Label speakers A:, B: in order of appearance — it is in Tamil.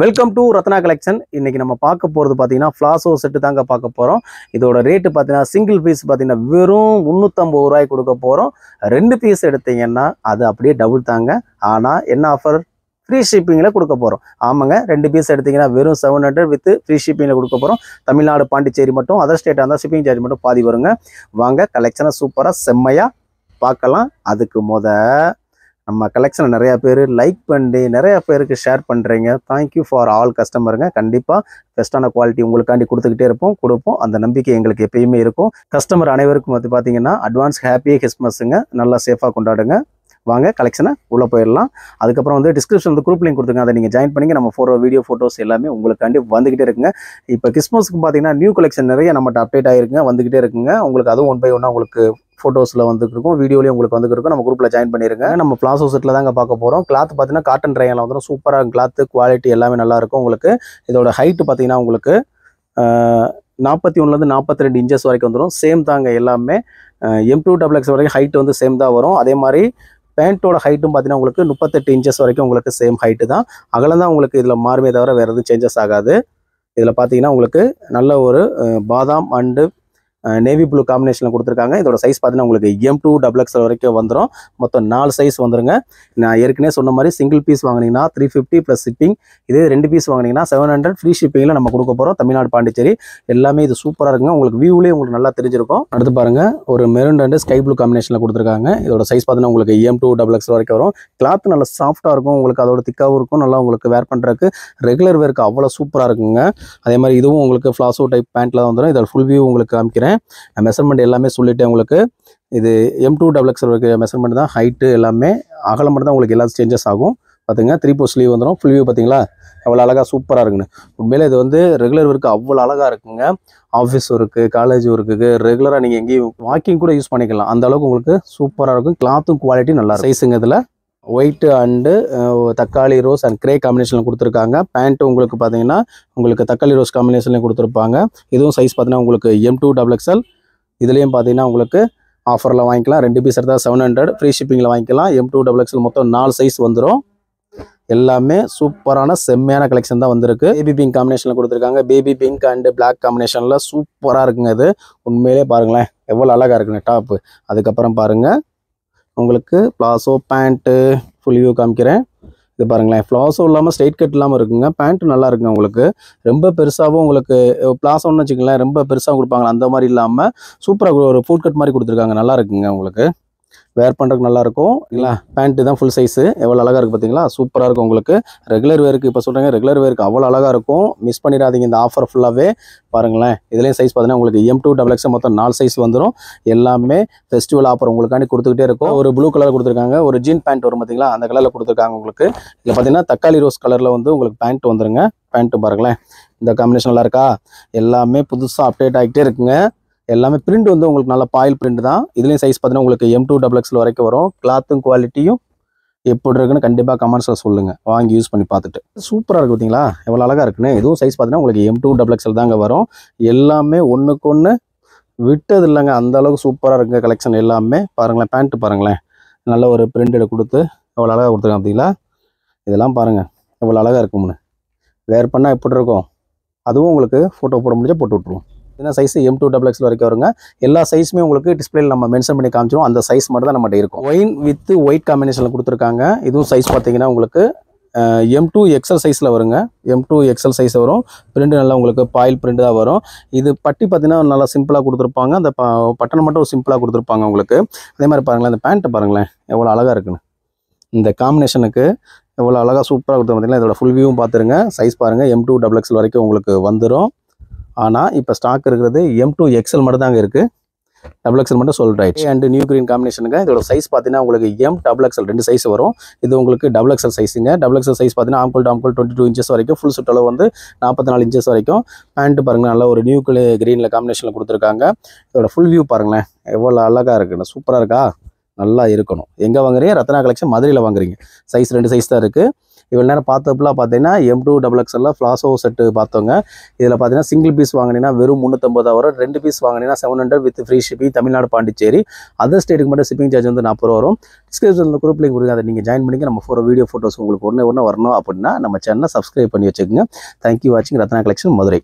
A: Welcome to Ratna collection. இன்னைக்கு நம்ம பார்க்க போகிறது பார்த்தீங்கன்னா ஃப்ளாசோ செட்டு தாங்க பார்க்க போகிறோம். இதோட ரேட்டு பார்த்தீங்கன்னா சிங்கிள் பீஸ் பார்த்தீங்கன்னா வெறும் 350 ரூபாய்க்கு கொடுக்க போகிறோம். 2 பீஸ் எடுத்தீங்கன்னா அது அப்படியே டபுள் தாங்க. ஆனால் என்ன ஆஃபர்? ஃப்ரீ ஷிப்பிங்கில் கொடுக்க போகிறோம். ஆமாங்க, 2 பீஸ் எடுத்தீங்கன்னா வெறும் 700 வித் ஃப்ரீ ஷிப்பிங்கில் கொடுக்க போகிறோம். தமிழ்நாடு பாண்டிச்சேரி மட்டும், அதர் ஸ்டேட்டாக இருந்தால் ஷிப்பிங் சார்ஜ் மட்டும் பாதி வருங்க. வாங்க கலெக்ஷனை சூப்பராக செம்மையாக பார்க்கலாம். அதுக்கு நம்ம கலெக்ஷனை நிறையா பேர் லைக் பண்ணி நிறையா பேருக்கு ஷேர் பண்ணுறீங்க. தேங்க்யூ ஃபார் ஆல் கஸ்டமருங்க. கண்டிப்பாக பெஸ்ட்டான குவாலிட்டி உங்களுக்காண்டி கொடுத்துக்கிட்டே கொடுப்போம். அந்த நம்பிக்கை எங்களுக்கு எப்பயுமே இருக்கும். கஸ்டமர் அனைவருக்கும் வந்து பார்த்தீங்கன்னா அட்வான்ஸ் ஹாப்பி கிறிஸ்மஸுங்க. நல்லா சேஃபாக கொண்டாடுங்க. வாங்க கலெக்ஷனை உள்ளே போயிடலாம். அதுக்கப்புறம் வந்து டிஸ்கிரிப்ஷன் வந்து குரூப் லிங்க் கொடுத்துருங்க, அதை நீங்கள் ஜாயின் பண்ணிங்க. நம்ம வீடியோ ஃபோட்டோஸ் எல்லாமே உங்களுக்காண்டி வந்துக்கிட்டே இருக்குங்க. இப்போ கிறிஸ்மஸ்க்கு பார்த்தீங்கன்னா நியூ கலெக்ஷன் நிறைய நம்மகிட்ட அப்டேட் ஆகிருக்குங்க, வந்துக்கிட்டே இருக்குங்க. உங்களுக்கு அதுவும் 1 by 1 உங்களுக்கு ஃபோட்டோஸில் வந்துருக்கும், வீடியோலேயும் உங்களுக்கு வந்துருக்கும். நம்ம குரூப்பில் ஜாயின் பண்ணிடுங்க. நம்ம பிளாசோ செட்டில் தாங்க பார்க்க போகிறோம். கிளாத் பார்த்தீங்கன்னா காட்டன் ட்ரையனில் வந்துடும். சூப்பராக கிளாத்து குவாலிட்டி எல்லாமே நல்லாயிருக்கும். உங்களுக்கு இதோட ஹைட்டு பார்த்தீங்கன்னா உங்களுக்கு 41லேருந்து 42 இன்ச்சஸ் வரைக்கும் வந்துடும். சேம் தாங்க எல்லாமே. M2XX வரைக்கும் ஹைட் வந்து சேம் தான் வரும். அதே மாதிரி பேண்ட்டோட ஹைட்டும் பார்த்தீங்கன்னா உங்களுக்கு 38 இன்ச்சஸ் வரைக்கும் உங்களுக்கு சேம் ஹைட்டு தான். அகலம் தான் உங்களுக்கு இதில் மாறுமே தவிர வேறு எதுவும் சேஞ்சஸ் ஆகாது. இதில் பார்த்தீங்கன்னா உங்களுக்கு நல்ல ஒரு பாதாம் அண்டு நேவி ப்ளூ காம்பினேஷனில் கொடுத்துருக்காங்க. இதோட சைஸ் பார்த்தீங்கன்னா உங்களுக்கு M2XX வரைக்கும் வந்துடும். மொத்தம் 4 சைஸ் வந்துருங்க. நான் ஏற்கனவே சொன்ன மாதிரி சிங்கிள் பீஸ் வாங்கினீங்கன்னா 350 ப்ளஸ் ஷிப்பிங். இதே 2 பீஸ் வாங்கினீங்கன்னா 700 ஃப்ரீ ஷிப்பிங்கில் நம்ம கொடுக்க போகிறோம். தமிழ்நாடு பாண்டிச்சேரி எல்லாமே இது சூப்பராக இருக்குங்க. உங்களுக்கு வியூலேயே உங்களுக்கு நல்லா தெரிஞ்சிருக்கும். அடுத்து பாருங்கள், ஒரு மெரூன் அண்ட் ஸ்கை ப்ளூ காம்பினேஷனில் கொடுத்துருக்காங்க. இதோட சைஸ் பார்த்தீங்கன்னா உங்களுக்கு M2XX வரைக்கும் வரும். கிளாத் நல்லா சாஃப்ட்டாக இருக்கும். உங்களுக்கு அதோட திக்காகவும் இருக்கும். நல்லா உங்களுக்கு வேர் பண்ணுறதுக்கு ரெகுலர் வேருக்கு அவ்வளோ சூப்பராக இருக்குங்க. அதே மாதிரி இதுவும் உங்களுக்கு ஃப்ளாசோ டைப் பேண்ட்டில் வந்துடும். இதோட ஃபுல் வியூ உங்களுக்கு காமிக்கிறேன். மெஷர்மெண்ட் எல்லாமே சொல்லிட்டேன் உங்களுக்கு. இது M2XX மெஷர்மெண்ட் தான். ஹைட்டு எல்லாமே அகலம் மட்டும் தான் உங்களுக்கு எல்லா சேஞ்சஸ் ஆகும். பார்த்துங்க, 3/4 ஸ்லீவ் வந்துடும். ஃபுல் வியூ பார்த்தீங்களா அவ்வளோ அழகாக சூப்பராக இருக்குன்னு. உண்மையிலே இது வந்து ரெகுலர் ஒர்க்கு அவ்வளோ அழகாக இருக்குங்க. ஆஃபீஸ் ஒர்க்கு, காலேஜ் ஒர்க்குக்கு ரெகுலராக நீங்கள் எங்கேயும் வாக்கிங் கூட யூஸ் பண்ணிக்கலாம். அந்த அளவுக்கு உங்களுக்கு சூப்பராக இருக்கும். கிளாத்தும் குவாலிட்டி நல்லா சைஸுங்க. இதில் ஒயிட்டு அண்டு தக்காளி ரோஸ் அண்ட் கிரே காம்பினேஷனில் கொடுத்துருக்காங்க. பேண்ட்டு உங்களுக்கு பார்த்தீங்கன்னா உங்களுக்கு தக்காளி ரோஸ் காம்பினேஷன்லேயும் கொடுத்துருப்பாங்க. இதுவும் சைஸ் பார்த்தீங்கன்னா உங்களுக்கு M2XX. இதுலேயும் பார்த்தீங்கன்னா உங்களுக்கு ஆஃபரில் வாங்கிக்கலாம். 2 பீஸ் எடுத்தால் 700 ஃப்ரீ ஷிப்பிங்கில் வாங்கிக்கலாம். M2XX மொத்தம் 4 சைஸ் வந்துடும். எல்லாமே சூப்பரான செம்மையான கலெக்ஷன் தான் வந்திருக்கு. பேபி பிங்க் காம்பினேஷனில் கொடுத்துருக்காங்க. பேபி பிங்க் அண்டு பிளாக் காம்பினேஷனில் சூப்பராக இருக்குங்க. இது உண்மையிலே பாருங்களேன் எவ்வளோ அழகாக இருக்குங்க டாப்பு. அதுக்கப்புறம் பாருங்கள் உங்களுக்கு பிளாசோ பேண்ட்டு ஃபுல் வியூ காமிக்கிறேன். இது பாருங்களேன், பிளாசோ இல்லாமல் ஸ்ட்ரைட் கட் இல்லாமல் இருக்குங்க. பேண்ட்டு நல்லா இருக்குங்க. உங்களுக்கு ரொம்ப பெருசாகவும் உங்களுக்கு பிளாசோன்னு வச்சுக்கங்களேன், ரொம்ப பெருசாக கொடுப்பாங்க. அந்த மாதிரி இல்லாமல் சூப்பராக ஒரு ஃபுட் கட் மாதிரி கொடுத்துருக்காங்க. நல்லா இருக்குங்க. உங்களுக்கு வேர் பண்ணுறதுக்கு நல்லாயிருக்கும். இல்லை பேண்ட்டு தான் ஃபுல் சைஸு. எவ்வளோ அழகாக இருக்குது பார்த்தீங்களா? சூப்பராக இருக்கும். உங்களுக்கு ரெகுலர் வேருக்கு இப்போ சொல்கிறேங்க, ரெகுலர் வேருக்கு அவ்வளோ அழகாக இருக்கும். மிஸ் பண்ணிடாதீங்க இந்த ஆஃபர் ஃபுல்லாகவே. பாருங்களேன், இதுலேயும் சைஸ் பார்த்தீங்கன்னா உங்களுக்கு M2XX மொத்தம் 4 சைஸ் வந்துடும். எல்லாமே ஃபெஸ்டிவல் ஆஃபர் உங்களுக்காண்டி கொடுத்துக்கிட்டே இருக்கும். ஒரு ப்ளூ கலர் கொடுத்துருக்காங்க. ஒரு ஜீன் பேண்ட் வரும் பார்த்தீங்களா, அந்த கலரில் கொடுத்துருக்காங்க. உங்களுக்கு இதில் பார்த்தீங்கன்னா தக்காளி ரோஸ் கலரில் வந்து உங்களுக்கு பேண்ட் வந்துருங்க. பேண்ட்டு பாருங்களேன், இந்த காம்பினேஷன் நல்லா இருக்கா? எல்லாமே புதுசாக அப்டேட் ஆகிட்டே இருக்குங்க. எல்லாமே பிரிண்ட் வந்து உங்களுக்கு நல்ல பாயில் பிரிண்ட் தான். இதுலேயும் சைஸ் பார்த்தீங்கன்னா உங்களுக்கு M2XX வரைக்கும் வரும். கிளாத்தும் குவாலிட்டியும் எப்படி இருக்குன்னு கண்டிப்பாக கமெண்ட்ஸில் சொல்லுங்கள், வாங்கி யூஸ் பண்ணி பார்த்துட்டு. சூப்பராக இருக்குது பார்த்தீங்களா எவ்வளோ அழகாக இருக்குன்னு. இதுவும் சைஸ் பார்த்தீங்கன்னா உங்களுக்கு M2XX தாங்க வரும். எல்லாமே ஒன்றுக்கு ஒன்று விட்டது இல்லைங்க, அந்த அளவுக்கு சூப்பராக இருக்குங்க கலெக்ஷன் எல்லாமே. பாருங்களேன், பேண்ட்டு பாருங்களேன், நல்ல ஒரு பிரிண்டடை கொடுத்து எவ்வளோ அழகாக கொடுத்துருக்காங்க பார்த்தீங்களா? இதெல்லாம் பாருங்கள் எவ்வளோ அழகாக இருக்கும்னு. வேர் பண்ணால் எப்படி இருக்கும், அதுவும் உங்களுக்கு ஃபோட்டோ போட முடிஞ்சால் போட்டு விட்ருவோம். என்ன சைஸ் M2XX வரைக்கும் வருங்க. எல்லா சைஸுமே உங்களுக்கு டிஸ்பிளேல நம்ம மென்ஷன் பண்ணி காமிச்சிடும். அந்த சைஸ் மட்டும் தான் நம்மகிட்ட இருக்கும். ஒயின் வித் ஒயிட் காம்பினேஷனில் கொடுத்துருக்காங்க. இதுவும் சைஸ் பார்த்தீங்கன்னா உங்களுக்கு M2XL சைஸில் வருங்க. M2XL சைஸ் வரும். பிரிண்ட் நல்லா உங்களுக்கு பாயில் பிரிண்ட் தான் வரும். இது பட்டி பார்த்தீங்கன்னா நல்லா சிம்பிளாக கொடுத்துருப்பாங்க. அந்த பட்டனை மட்டும் சிம்பிளாக கொடுத்துருப்பாங்க உங்களுக்கு. அதே மாதிரி பாருங்களேன், இந்த பேண்ட்டு பாருங்களேன் எவ்வளோ அழகாக இருக்குன்னு. இந்த காம்பினேஷனுக்கு எவ்வளோ அழகாக சூப்பராக கொடுத்து பார்த்தீங்கன்னா. இதோட ஃபுல் வியூவும் பார்த்துருங்க. சைஸ் பாருங்கள், M2XX வரைக்கும் உங்களுக்கு வந்துடும். ஆனால் இப்போ ஸ்டாக் இருக்கிறது M2XL மட்டும் தாங்க இருக்குது. XXL மட்டும் சொல்கிறேன். அண்ட் நியூ கிரீன் காம்பினேஷனுங்க. இதோட சைஸ் பார்த்தீங்கன்னா உங்களுக்கு MXXL 2 சைஸ் வரும். இது உங்களுக்கு XXL சைஸுங்க. XXL சைஸ் பார்த்தீங்கன்னா ஆம்கோல் 22 இன்ச்சஸ் வரைக்கும். ஃபுல் சுற்றளவு வந்து 44 இன்ச்சஸ் வரைக்கும். பேண்ட்டு பாருங்கள், நல்ல ஒரு நியூ கிரீனில் காம்பினேஷனில் கொடுத்துருக்காங்க. இதோட ஃபுல் வியூ பாருங்களேன் எவ்வளோ அழகாக இருக்குன்னு. சூப்பராக இருக்கா? நல்லா இருக்கணும். எங்கே வாங்குறீங்க? ரத்னா கலெக்ஷன் மதுரையில் வாங்குறீங்க. சைஸ் 2 சைஸ் தான் இருக்குது. இவ்வளோ நேரம் பார்த்தப்பெல்லாம் பார்த்தீங்கன்னா M2XXL ஃப்ளாசோ செட்டு பார்த்தோங்க. இதில் பார்த்தீங்கன்னா சிங்கிள் பீஸ் வாங்கினீங்கன்னா வெறும் 350 வரும். 2 பீஸ் வாங்கினீங்கன்னா 700 with free shipping. Tamil Nadu Pondicherry. Other ஸ்டேட்டுக்கு மட்டும் ஷிப்பிங் சார்ஜ் வந்து 40 வரும். டிஸ்கிரிப்ஷனில் குரூப் லிங்க் கொடுங்க, அதை நீங்கள் ஜாயின் பண்ணிக்க. நம்ம வீடியோ ஃபோட்டோஸ் உங்களுக்கு ஒன்று வரணும் அப்படின்னா நம்ம சேனலை சப்ஸ்கிரைப் பண்ணி வச்சுக்கோங்க. தேங்க்யூ வாட்சிங். ரத்னா கலெக்ஷன், மதுரை.